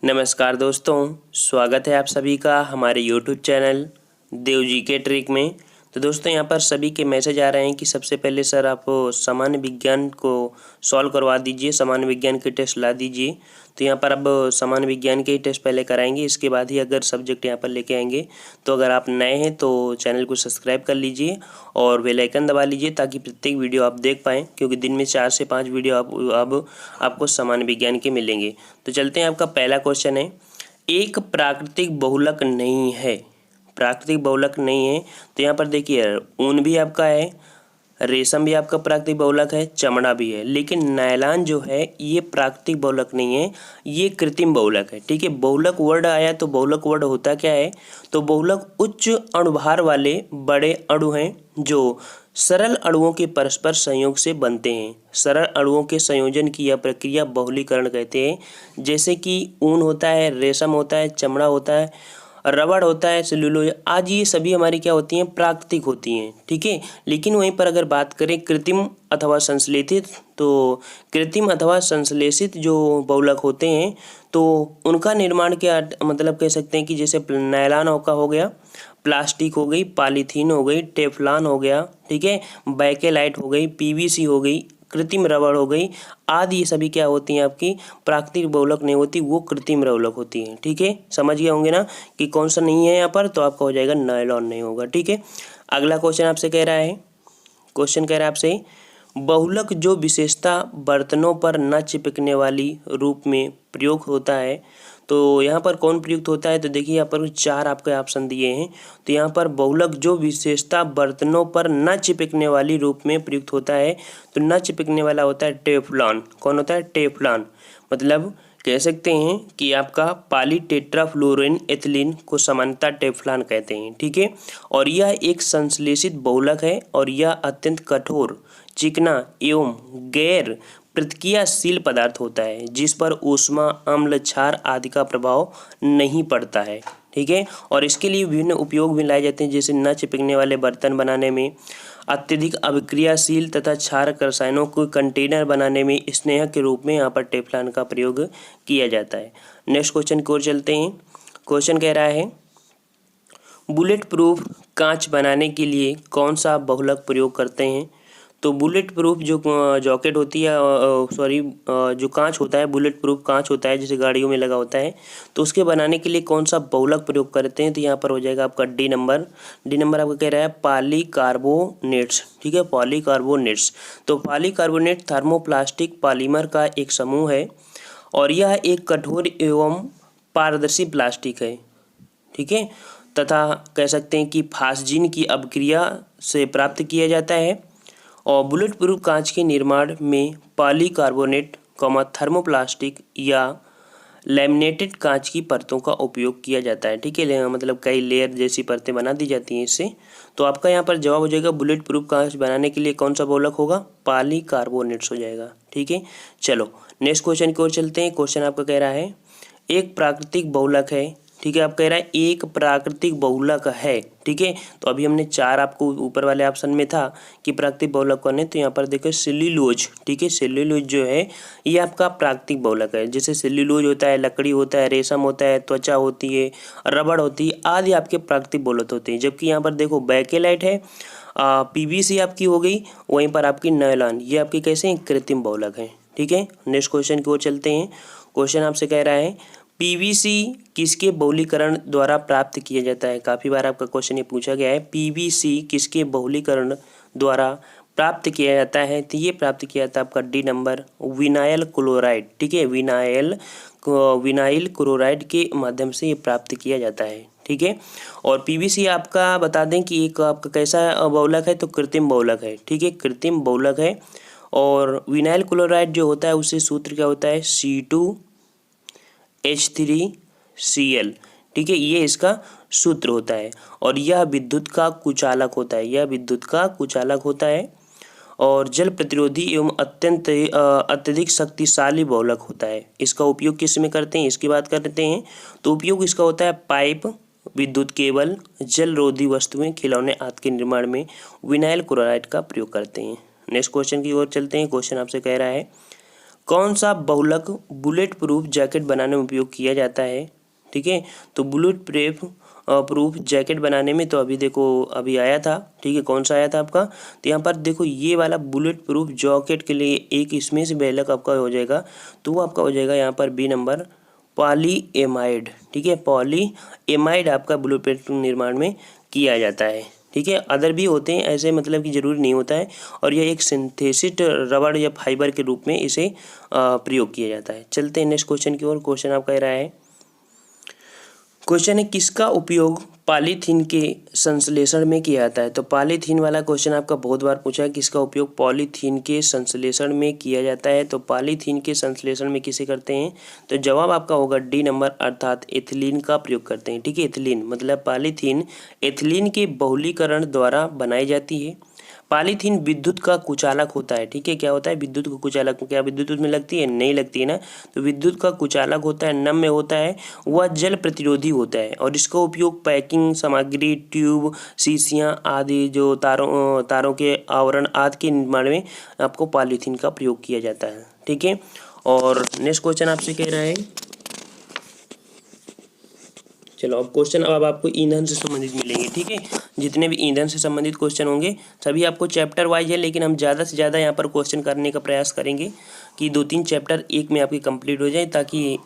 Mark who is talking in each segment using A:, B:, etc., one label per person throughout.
A: नमस्कार दोस्तों, स्वागत है आप सभी का हमारे YouTube चैनल देव जी के ट्रिक में। तो दोस्तों यहाँ पर सभी के मैसेज आ रहे हैं कि सबसे पहले सर आप सामान्य विज्ञान को सॉल्व करवा दीजिए, सामान्य विज्ञान के टेस्ट ला दीजिए। तो यहाँ पर अब सामान्य विज्ञान के ही टेस्ट पहले कराएंगे, इसके बाद ही अगर सब्जेक्ट यहाँ पर लेके आएंगे। तो अगर आप नए हैं तो चैनल को सब्सक्राइब कर लीजिए और बेल आइकन दबा लीजिए ताकि प्रत्येक वीडियो आप देख पाएँ, क्योंकि दिन में 4 से 5 वीडियो अब आपको सामान्य विज्ञान के मिलेंगे। तो चलते हैं, आपका पहला क्वेश्चन है, एक प्राकृतिक बहुलक नहीं है। प्राकृतिक बहुलक नहीं है तो यहाँ पर देखिए ऊन भी आपका है, रेशम भी आपका प्राकृतिक बहुलक है, चमड़ा भी है, लेकिन नायलॉन जो है ये प्राकृतिक बहुलक नहीं है, ये कृत्रिम बहुलक है। ठीक है, बहुलक वर्ड आया तो बहुलक वर्ड होता क्या है? तो बहुलक उच्च अणुभार वाले बड़े अणु हैं जो सरल अणुओं के परस्पर संयोग से बनते हैं। सरल अणुओं के संयोजन की यह प्रक्रिया बहुलीकरण कहते हैं। जैसे कि ऊन होता है, रेशम होता है, चमड़ा होता है, रबड़ होता है, सेल्यूलोज, आज ये सभी हमारी क्या होती हैं? प्राकृतिक होती हैं। ठीक है, लेकिन वहीं पर अगर बात करें कृत्रिम अथवा संश्लेषित, तो कृत्रिम अथवा संश्लेषित जो बहुलक होते हैं तो उनका निर्माण क्या मतलब कह सकते हैं कि जैसे नायलॉन का हो गया, प्लास्टिक हो गई, पॉलीथीन हो गई, टेफ्लॉन हो गया, ठीक है, बैकेलाइट हो गई, पीवीसी हो गई, कृत्रिम रबड़ हो गई, आदि ये सभी क्या होती हैं? आपकी प्राकृतिक बहुलक नहीं होती, वो कृत्रिम बहुलक होती हैं। ठीक है, समझ गए होंगे ना कि कौन सा नहीं है यहाँ पर? तो आपका हो जाएगा नायलॉन नहीं होगा। ठीक है, अगला क्वेश्चन आपसे कह रहा है, क्वेश्चन कह रहा है आपसे, बहुलक जो विशेषता बर्तनों पर न चिपकने वाली रूप में प्रयोग होता है, तो यहाँ पर कौन प्रयुक्त होता है? तो देखिए यहाँ पर 4 आपके ऑप्शन दिए हैं। तो यहाँ पर बहुलक जो विशेषता बर्तनों पर न चिपकने वाली रूप में प्रयुक्त होता है, तो न चिपकने वाला होता है टेफ्लॉन। कौन होता है? टेफ्लॉन। मतलब कह सकते हैं कि आपका पॉलीटेट्राफ्लोरोन एथिलीन को सामान्यतः टेफ्लॉन कहते हैं। ठीक है, और यह एक संश्लेषित बहुलक है और यह अत्यंत कठोर, चिकना एवं गैर प्रतिक्रियाशील पदार्थ होता है जिस पर ऊष्मा, अम्ल, क्षार आदि का प्रभाव नहीं पड़ता है। ठीक है, और इसके लिए विभिन्न उपयोग भी लाए जाते हैं, जैसे न चिपकने वाले बर्तन बनाने में, अत्यधिक अभिक्रियाशील तथा क्षारक रसायनों को कंटेनर बनाने में स्नेहक के रूप में यहाँ पर टेफ्लॉन का प्रयोग किया जाता है। नेक्स्ट क्वेश्चन की ओर चलते हैं। क्वेश्चन कह रहा है, बुलेट प्रूफ कांच बनाने के लिए कौन सा बहुलक प्रयोग करते हैं? तो बुलेट प्रूफ जो जॉकेट होती है, जो कांच होता है, बुलेट प्रूफ कांच होता है जैसे गाड़ियों में लगा होता है, तो उसके बनाने के लिए कौन सा बहुलक प्रयोग करते हैं? तो यहाँ पर हो जाएगा आपका डी नंबर। डी नंबर आपका कह रहा है पॉलीकार्बोनेट्स। ठीक है, पॉलीकार्बोनेट्स। तो पॉलीकार्बोनेट थर्मोप्लास्टिक पॉलीमर का एक समूह है और यह एक कठोर एवं पारदर्शी प्लास्टिक है। ठीक है, तथा कह सकते हैं कि फास्जिन की अभिक्रिया से प्राप्त किया जाता है। और बुलेट प्रूफ कांच के निर्माण में पॉलीकार्बोनेट, थर्मोप्लास्टिक या लैमिनेटेड कांच की परतों का उपयोग किया जाता है। ठीक है, मतलब कई लेयर जैसी परतें बना दी जाती हैं इससे। तो आपका यहाँ पर जवाब हो जाएगा बुलेट प्रूफ कांच बनाने के लिए कौन सा बहुलक होगा? पॉलीकार्बोनेट्स हो जाएगा। ठीक है, चलो नेक्स्ट क्वेश्चन की ओर चलते हैं। क्वेश्चन आपका कह रहा है, एक प्राकृतिक बहुलक है। ठीक है, आप कह रहा है एक प्राकृतिक बहुलक है। ठीक है, तो अभी हमने 4 आपको ऊपर वाले ऑप्शन में था कि प्राकृतिक बहुलक कौन है, तो यहाँ पर देखो सेल्यूलोज। ठीक है, सेल्यूलोज जो है ये आपका प्राकृतिक बहुलक है। जैसे सेल्यूलोज होता है, लकड़ी होता है, रेशम होता है, त्वचा होती है, रबड़ होती है, आदि आपके प्राकृतिक बहुलक होते हैं। जबकि यहाँ पर देखो बैकेलाइट है, पीवीसी आपकी हो गई, वहीं पर आपकी नायलॉन, ये आपके कैसे हैं? कृत्रिम बहुलक है। ठीक है, नेक्स्ट क्वेश्चन की ओर चलते हैं। क्वेश्चन आपसे कह रहा है, पीवीसी किसके बहुलीकरण द्वारा प्राप्त किया जाता है? काफ़ी बार आपका क्वेश्चन ये पूछा गया है, पीवीसी किसके बहुलीकरण द्वारा प्राप्त किया जाता है? तो ये प्राप्त किया जाता है आपका डी नंबर, विनाइल क्लोराइड। ठीक है, विनाइल क्लोराइड के माध्यम से ये प्राप्त किया जाता है। ठीक है, और पीवीसी आपका बता दें कि एक आपका कैसा बहुलक है? तो कृत्रिम बहुलक है। ठीक है, कृत्रिम बहुलक है। और विनाइल क्लोराइड जो होता है उससे सूत्र क्या होता है? C2H3Cl। ठीक है, ये इसका सूत्र होता है और यह विद्युत का कुचालक होता है। यह विद्युत का कुचालक होता है और जल प्रतिरोधी एवं अत्यधिक शक्तिशाली बहुलक होता है। इसका उपयोग किस में करते हैं इसकी बात करते हैं। तो उपयोग इसका होता है पाइप, विद्युत केबल, जल रोधी वस्तुएं, खिलौने आदि के निर्माण में विनाइल क्लोराइड का प्रयोग करते हैं। नेक्स्ट क्वेश्चन की ओर चलते हैं। क्वेश्चन आपसे कह रहा है, कौन सा बहुलक बुलेट प्रूफ जैकेट बनाने में उपयोग किया जाता है? ठीक है, तो बुलेट प्रूफ जैकेट बनाने में तो अभी देखो अभी आया था, ठीक है, कौन सा आया था आपका, तो यहाँ पर देखो ये वाला बुलेट प्रूफ जैकेट के लिए एक इसमें से बहुलक आपका हो जाएगा, तो वो आपका हो जाएगा यहाँ पर बी नंबर पॉलीएमाइड। ठीक है, पॉलीएमाइड आपका बुलेट प्रूफ निर्माण में किया जाता है। ठीक है, अदर भी होते हैं ऐसे, मतलब कि ज़रूरी नहीं होता है, और यह एक सिंथेसिस रबड़ या फाइबर के रूप में इसे प्रयोग किया जाता है। चलते हैं नेक्स्ट क्वेश्चन की ओर। क्वेश्चन आपका कह रहा है, क्वेश्चन है किसका उपयोग पॉलीथीन के संश्लेषण में किया जाता है? तो पॉलीथीन वाला क्वेश्चन आपका बहुत बार पूछा है, किसका उपयोग पॉलीथीन के संश्लेषण में किया जाता है? तो पॉलीथीन के संश्लेषण में किसे करते हैं? तो जवाब आपका होगा डी नंबर, अर्थात एथिलीन का प्रयोग करते हैं। ठीक है, एथिलीन मतलब पॉलीथीन एथिलीन के बहुलीकरण द्वारा बनाई जाती है। पॉलीथीन विद्युत का कुचालक होता है। ठीक है, क्या होता है? विद्युत का कुचालक। क्या विद्युत उसमें लगती है? नहीं लगती है ना, तो विद्युत का कुचालक होता है, नम्य होता है, वह जल प्रतिरोधी होता है, और इसका उपयोग पैकिंग सामग्री, ट्यूब, शीशियाँ आदि, जो तारों के आवरण आदि के निर्माण में आपको पॉलीथीन का प्रयोग किया जाता है। ठीक है, और नेक्स्ट क्वेश्चन आपसे कह रहा है, चलो अब क्वेश्चन अब आपको ईंधन से संबंधित मिलेंगे। ठीक है, जितने भी ईंधन से संबंधित क्वेश्चन होंगे सभी आपको चैप्टर वाइज है, लेकिन हम ज़्यादा से ज़्यादा यहाँ पर क्वेश्चन करने का प्रयास करेंगे कि 2-3 चैप्टर एक में आपकी कंप्लीट हो जाए, ताकि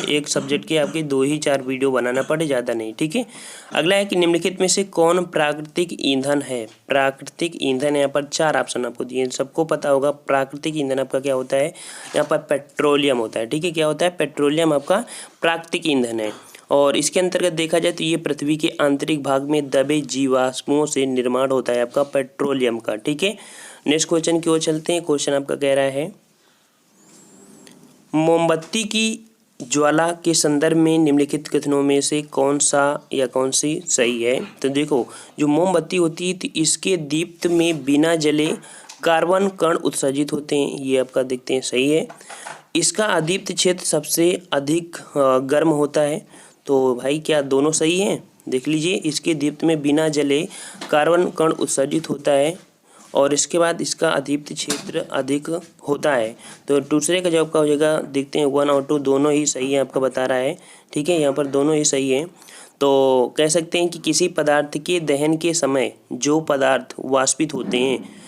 A: एक सब्जेक्ट के आपके 2 ही 4 वीडियो बनाना पड़े, ज़्यादा नहीं। ठीक है, अगला है कि निम्नलिखित में से कौन प्राकृतिक ईंधन है? प्राकृतिक ईंधन यहाँ पर 4 ऑप्शन आपको दिए, सबको पता होगा प्राकृतिक ईंधन आपका क्या होता है, यहाँ पर पेट्रोलियम होता है। ठीक है, क्या होता है? पेट्रोलियम आपका प्राकृतिक ईंधन है, और इसके अंतर्गत देखा जाए तो ये पृथ्वी के आंतरिक भाग में दबे जीवाश्मों से निर्माण होता है आपका पेट्रोलियम का। ठीक है, नेक्स्ट क्वेश्चन की ओर चलते हैं। क्वेश्चन आपका कह रहा है, मोमबत्ती की ज्वाला के संदर्भ में निम्नलिखित कथनों में से कौन सा या कौन सी सही है? तो देखो, जो मोमबत्ती होती है तो इसके दीप्त में बिना जले कार्बन कण उत्सर्जित होते हैं, ये आपका देखते हैं सही है। इसका अदीप्त क्षेत्र सबसे अधिक गर्म होता है, तो भाई क्या दोनों सही हैं? देख लीजिए, इसके दीप्त में बिना जले कार्बन कण उत्सर्जित होता है, और इसके बाद इसका अदीप्त क्षेत्र अधिक होता है, तो दूसरे का जवाब का हो जाएगा, देखते हैं 1 और 2 दोनों ही सही है आपका बता रहा है। ठीक है, यहाँ पर दोनों ही सही है। तो कह सकते हैं कि किसी पदार्थ के दहन के समय जो पदार्थ वाष्पित होते हैं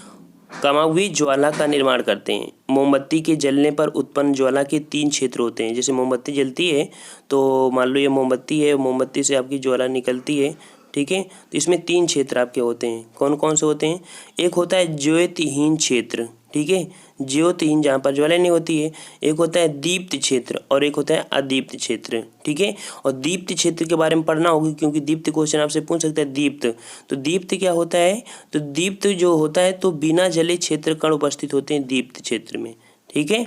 A: कमा हुई ज्वाला का निर्माण करते हैं। मोमबत्ती के जलने पर उत्पन्न ज्वाला के 3 क्षेत्र होते हैं। जैसे मोमबत्ती जलती है तो मान लो ये मोमबत्ती है, मोमबत्ती से आपकी ज्वाला निकलती है। ठीक है, तो इसमें 3 क्षेत्र आपके होते हैं। कौन कौन से होते हैं? एक होता है ज्योतिहीन क्षेत्र, ठीक है, ज्योतिहीन जहाँ पर ज्वाला नहीं होती है। एक होता है दीप्त क्षेत्र और एक होता है अदीप्त क्षेत्र। ठीक है, और दीप्त क्षेत्र के बारे में पढ़ना होगा, क्योंकि दीप्त क्वेश्चन आपसे पूछ सकता है। दीप्त, तो दीप्त क्या होता है? तो दीप्त जो होता है तो बिना जले क्षेत्र कण उपस्थित होते हैं दीप्त क्षेत्र में। ठीक है,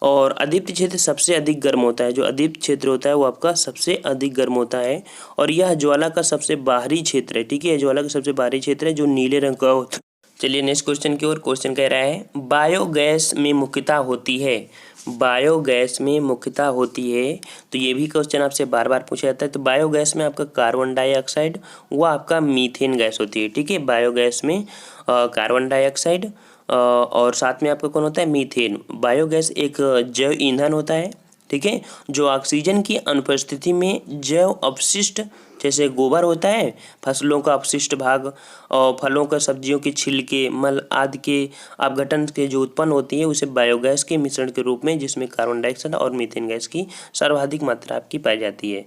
A: और अदीप्त क्षेत्र सबसे अधिक गर्म होता है। जो अदीप्त क्षेत्र होता है वो आपका सबसे अधिक गर्म होता है, और यह ज्वाला का सबसे बाहरी क्षेत्र है। ठीक है, ज्वाला का सबसे बाहरी क्षेत्र है जो नीले रंग का होता है। चलिए नेक्स्ट क्वेश्चन की ओर। क्वेश्चन कह रहा है, बायोगैस में मुख्यतः होती है, बायोगैस में मुख्यतः होती है, तो ये भी क्वेश्चन आपसे बार बार पूछा जाता है। तो बायोगैस में आपका कार्बन डाइऑक्साइड व आपका मीथेन गैस होती है। ठीक है, बायोगैस में कार्बन डाइऑक्साइड और साथ में आपका कौन होता है? मीथेन। बायोगैस एक जैव ईंधन होता है, ठीक है, जो ऑक्सीजन की अनुपस्थिति में जैव अपशिष्ट, जैसे गोबर होता है, फसलों का अपशिष्ट भाग और फलों का, सब्जियों के छिलके, मल आदि के अपघटन के जो उत्पन्न होती है उसे बायोगैस के मिश्रण के रूप में, जिसमें कार्बन डाइऑक्साइड और मीथेन गैस की सर्वाधिक मात्रा आपकी पाई जाती है।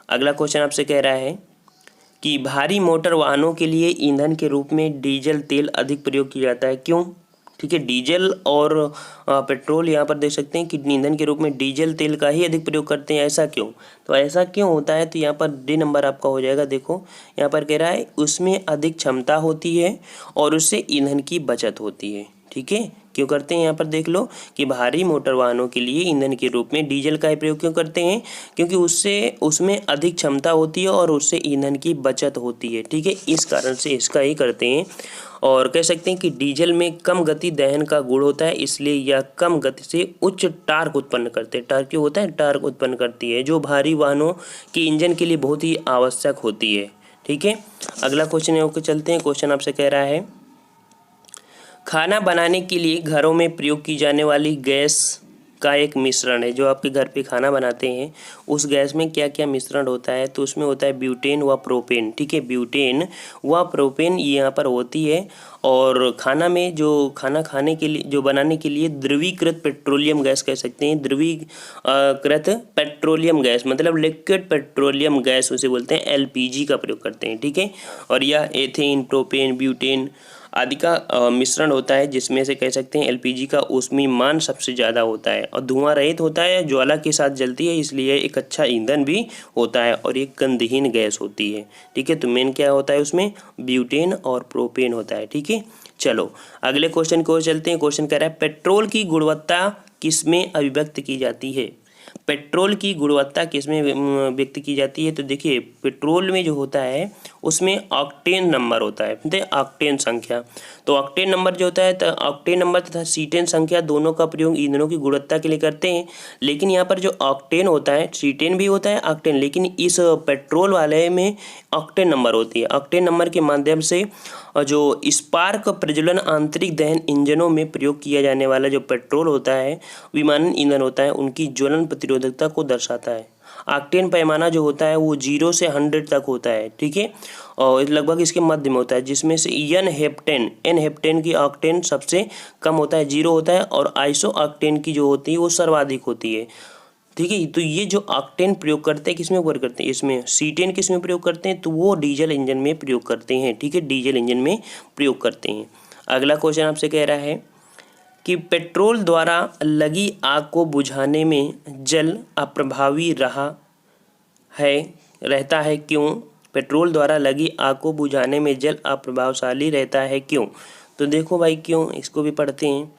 A: अगला क्वेश्चन आपसे कह रहा है कि भारी मोटर वाहनों के लिए ईंधन के रूप में डीजल तेल अधिक प्रयोग किया जाता है, क्यों? ठीक है, डीजल और पेट्रोल यहाँ पर देख सकते हैं कि ईंधन के रूप में डीजल तेल का ही अधिक प्रयोग करते हैं, ऐसा क्यों? तो ऐसा क्यों होता है? तो यहाँ पर डी नंबर आपका हो जाएगा। देखो यहाँ पर कह रहा है उसमें अधिक क्षमता होती है और उससे ईंधन की बचत होती है। ठीक है, क्यों करते हैं? यहाँ पर देख लो कि भारी मोटर वाहनों के लिए ईंधन के रूप में डीजल का प्रयोग क्यों करते हैं? क्योंकि उसमें अधिक क्षमता होती है और उससे ईंधन की बचत होती है। ठीक है, इस कारण से इसका ही करते हैं। और कह सकते हैं कि डीजल में कम गति दहन का गुण होता है, इसलिए यह कम गति से उच्च टार्क उत्पन्न करते हैं। टार्क क्यों होता है? टार्क उत्पन्न करती है, जो भारी वाहनों के इंजन के लिए बहुत ही आवश्यक होती है। ठीक है, अगला क्वेश्चन होकर चलते हैं। क्वेश्चन आपसे कह रहा है, खाना बनाने के लिए घरों में प्रयोग की जाने वाली गैस का एक मिश्रण है। जो आपके घर पे खाना बनाते हैं उस गैस में क्या क्या मिश्रण होता है, तो उसमें होता है ब्यूटेन व प्रोपेन। ठीक है, ब्यूटेन व प्रोपेन ये यहाँ पर होती है। और खाना में जो खाना खाने के लिए जो बनाने के लिए द्रवीकृत पेट्रोलियम गैस कह सकते हैं, द्रवीकृत पेट्रोलियम गैस मतलब लिक्विड पेट्रोलियम गैस उसे बोलते हैं, एलपीजी का प्रयोग करते हैं। ठीक है, और यह एथेन, प्रोपेन, ब्यूटेन आदि का मिश्रण होता है, जिसमें से कह सकते हैं एलपीजी का ऊष्मीमान सबसे ज़्यादा होता है और धुआं रहित होता है, ज्वाला के साथ जलती है, इसलिए एक अच्छा ईंधन भी होता है और एक गंधहीन गैस होती है। ठीक है, तो मेन क्या होता है उसमें, ब्यूटेन और प्रोपेन होता है। ठीक है, चलो अगले क्वेश्चन को चलते हैं। क्वेश्चन कह रहा है पेट्रोल की गुणवत्ता किसमें अभिव्यक्त की जाती है। पेट्रोल की गुणवत्ता किसमें व्यक्त की जाती है, तो देखिए पेट्रोल में जो होता है उसमें ऑक्टेन नंबर होता है, मतलब ऑक्टेन संख्या। तो ऑक्टेन नंबर जो होता है, तो ऑक्टेन नंबर तथा सीटेन संख्या दोनों का प्रयोग ईंधनों की गुणवत्ता के लिए करते हैं। लेकिन यहाँ पर जो ऑक्टेन होता है, सीटेन भी होता है ऑक्टेन, लेकिन इस पेट्रोल वाले में ऑक्टेन नंबर होती है। ऑक्टेन नंबर के माध्यम से जो स्पार्क प्रज्वलन आंतरिक दहन इंजनों में प्रयोग किया जाने वाला जो पेट्रोल होता है, विमानन ईंधन होता है, उनकी ज्वलन प्रतिरोधकता को दर्शाता है। ऑक्टेन पैमाना जो होता है वो 0 से 100 तक होता है। ठीक है, और लगभग इसके मध्य में होता है, जिसमें से एन हेप्टेन की ऑक्टेन सबसे कम होता है, 0 होता है, और आइसो ऑक्टेन की जो होती है वो सर्वाधिक होती है। ठीक है, तो ये जो ऑक्टेन प्रयोग करते हैं किसमें प्रयोग करते हैं, इसमें सीटेन किसमें प्रयोग करते हैं, तो वो डीजल इंजन में प्रयोग करते हैं। ठीक है, डीजल इंजन में प्रयोग करते हैं। अगला क्वेश्चन आपसे कह रहा है कि पेट्रोल द्वारा लगी आग को बुझाने में जल अप्रभावी रहता है क्यों। पेट्रोल द्वारा लगी आग को बुझाने में जल अप्रभावशाली रहता है क्यों। तो देखो भाई क्यों, इसको भी पढ़ते हैं।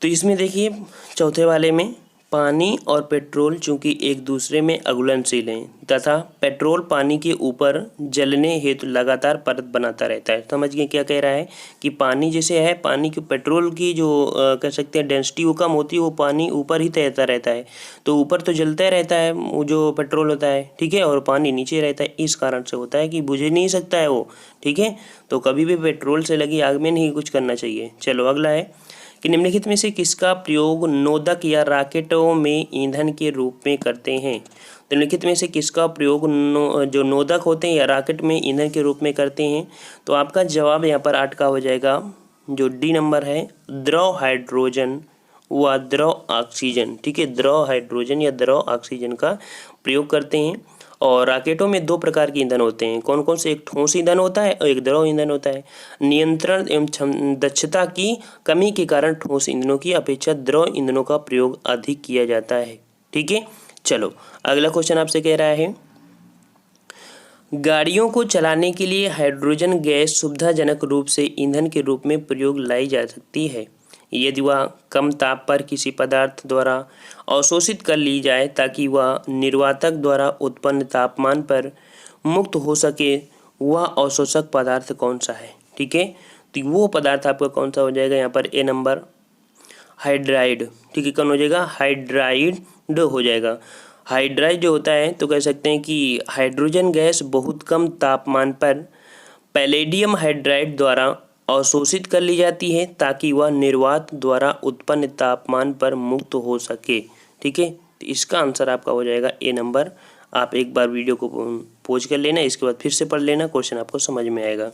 A: तो इसमें देखिए चौथे वाले में पानी और पेट्रोल चूंकि एक दूसरे में अघुलनशील हैं तथा पेट्रोल पानी के ऊपर जलने हेतु लगातार परत बनाता रहता है। समझिए क्या कह रहा है कि पानी जैसे है, पानी के पेट्रोल की जो कह सकते हैं डेंसिटी वो कम होती है, वो पानी ऊपर ही तैरता रहता है, तो ऊपर तो जलता रहता है वो जो पेट्रोल होता है। ठीक है, और पानी नीचे रहता है, इस कारण से होता है कि बुझ नहीं सकता है वो। ठीक है, तो कभी भी पेट्रोल से लगी आग में नहीं कुछ करना चाहिए। चलो अगला है कि निम्नलिखित में से किसका प्रयोग नोदक या रॉकेटों में ईंधन के रूप में करते हैं। तो निम्नलिखित में से किसका प्रयोग जो नोदक होते हैं या रॉकेट में ईंधन के रूप में करते हैं, तो आपका जवाब यहाँ पर 8 का हो जाएगा, जो डी नंबर है, द्रव हाइड्रोजन व द्रव ऑक्सीजन। ठीक है, द्रव हाइड्रोजन या द्रव ऑक्सीजन का प्रयोग करते हैं। और रॉकेटों में 2 प्रकार के ईंधन होते हैं, कौन कौन से, एक ठोस ईंधन होता है और एक द्रव ईंधन होता है। नियंत्रण एवं दक्षता की कमी के कारण ठोस ईंधनों की अपेक्षा द्रव ईंधनों का प्रयोग अधिक किया जाता है। ठीक है, चलो अगला क्वेश्चन आपसे कह रहा है गाड़ियों को चलाने के लिए हाइड्रोजन गैस सुविधाजनक रूप से ईंधन के रूप में प्रयोग लाई जा सकती है यदि वह कम ताप पर किसी पदार्थ द्वारा अवशोषित कर ली जाए ताकि वह निर्वातक द्वारा उत्पन्न तापमान पर मुक्त हो सके। वह अवशोषक पदार्थ कौन सा है। ठीक है, तो वो पदार्थ आपका कौन सा हो जाएगा यहाँ पर, ए नंबर हाइड्राइड। ठीक है, कौन हो जाएगा, हाइड्राइड हो जाएगा। हाइड्राइड जो होता है तो कह सकते हैं कि हाइड्रोजन गैस बहुत कम तापमान पर पैलेडियम हाइड्राइड द्वारा अवशोषित कर ली जाती है ताकि वह निर्वात द्वारा उत्पन्न तापमान पर मुक्त हो सके। ठीक है, तो इसका आंसर आपका हो जाएगा ए नंबर। आप एक बार वीडियो को पॉज कर लेना, इसके बाद फिर से पढ़ लेना, क्वेश्चन आपको समझ में आएगा।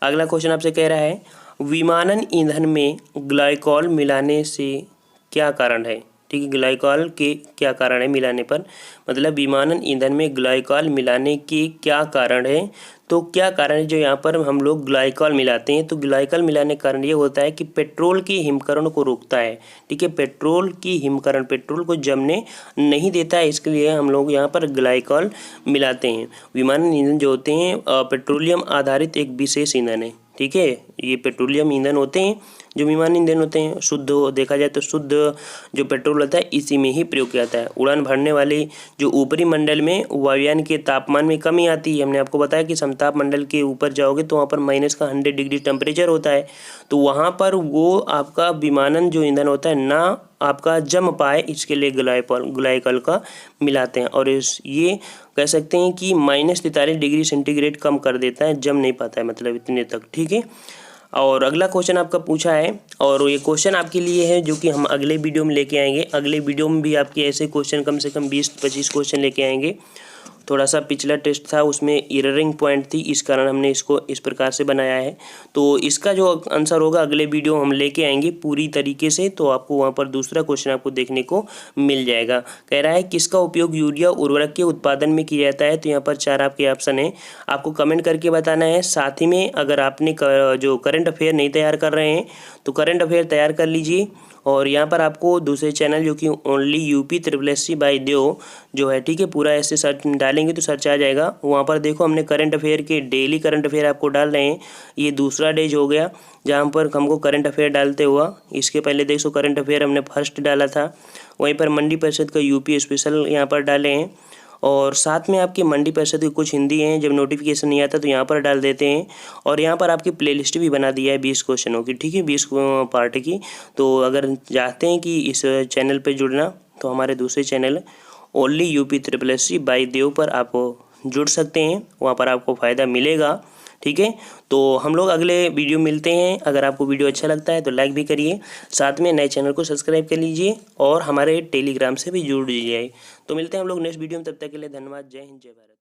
A: अगला क्वेश्चन आपसे कह रहा है विमानन ईंधन में ग्लाइकॉल मिलाने से क्या कारण है। ठीक है, ग्लाइकॉल के क्या कारण है मिलाने पर, मतलब विमानन ईंधन में ग्लाइकॉल मिलाने के क्या कारण है। तो क्या कारण है जो यहाँ पर हम लोग ग्लाइकॉल मिलाते हैं, तो ग्लाइकॉल मिलाने का कारण ये होता है कि पेट्रोल की हिमकरण को रोकता है। ठीक है, पेट्रोल की हिमकरण पेट्रोल को जमने नहीं देता है, इसके लिए हम लोग यहाँ पर ग्लाइकॉल मिलाते हैं। विमानन ईंधन जो होते हैं पेट्रोलियम आधारित एक विशेष ईंधन है। ठीक है, ये पेट्रोलियम ईंधन होते हैं जो विमान ईंधन होते हैं, शुद्ध देखा जाए तो शुद्ध जो पेट्रोल होता है इसी में ही प्रयोग किया जाता है। उड़ान भरने वाली जो ऊपरी मंडल में वायुयान के तापमान में कमी आती है, हमने आपको बताया कि समताप मंडल के ऊपर जाओगे तो वहाँ पर -100 डिग्री टेम्परेचर होता है, तो वहाँ पर वो आपका विमानन जो ईंधन होता है ना आपका जम पाए, इसके लिए ग्लाइकॉल का मिलाते हैं। और ये कह सकते हैं कि -43 डिग्री सेंटीग्रेड कम कर देता है, जम नहीं पाता है मतलब इतने तक। ठीक है, और अगला क्वेश्चन आपका पूछा है और ये क्वेश्चन आपके लिए है जो कि हम अगले वीडियो में लेके आएंगे। अगले वीडियो में भी आपके ऐसे क्वेश्चन कम से कम 20-25 क्वेश्चन लेके आएंगे। थोड़ा सा पिछला टेस्ट था उसमें एररिंग पॉइंट थी, इस कारण हमने इसको इस प्रकार से बनाया है। तो इसका जो आंसर होगा अगले वीडियो हम लेके आएंगे पूरी तरीके से, तो आपको वहाँ पर दूसरा क्वेश्चन आपको देखने को मिल जाएगा। कह रहा है किसका उपयोग यूरिया उर्वरक के उत्पादन में किया जाता है। तो यहाँ पर 4 आपके ऑप्शन है, आपको कमेंट करके बताना है। साथ ही में अगर आपने जो करंट अफेयर नहीं तैयार कर रहे हैं तो करंट अफेयर तैयार कर लीजिए। और यहाँ पर आपको दूसरे चैनल जो कि ओनली UP SSC बाय देव जो है, ठीक है, पूरा ऐसे सर्च डालेंगे तो सर्च आ जाएगा। वहाँ पर देखो हमने करंट अफेयर के डेली करंट अफेयर आपको डाल रहे हैं। ये दूसरा डेज हो गया जहाँ पर हमको करंट अफेयर डालते हुआ। इसके पहले देखो करंट अफेयर हमने फर्स्ट डाला था, वहीं पर मंडी परिषद का UP स्पेशल यहाँ पर डाले हैं। और साथ में आपकी मंडी परिषद की कुछ हिंदी हैं, जब नोटिफिकेशन नहीं आता तो यहाँ पर डाल देते हैं। और यहाँ पर आपकी प्लेलिस्ट भी बना दिया है 20 क्वेश्चनों की, ठीक है, 20 पार्ट की। तो अगर चाहते हैं कि इस चैनल पर जुड़ना तो हमारे दूसरे channel only UP SSC by Dev पर आप जुड़ सकते हैं, वहाँ पर आपको फ़ायदा मिलेगा, ठीक है। तो हम लोग अगले वीडियो मिलते हैं। अगर आपको वीडियो अच्छा लगता है तो लाइक भी करिए, साथ में नए चैनल को सब्सक्राइब कर लीजिए और हमारे टेलीग्राम से भी जुड़ लीजिए। तो मिलते हैं हम लोग नेक्स्ट वीडियो में, तब तक के लिए धन्यवाद। जय हिंद, जय भारत।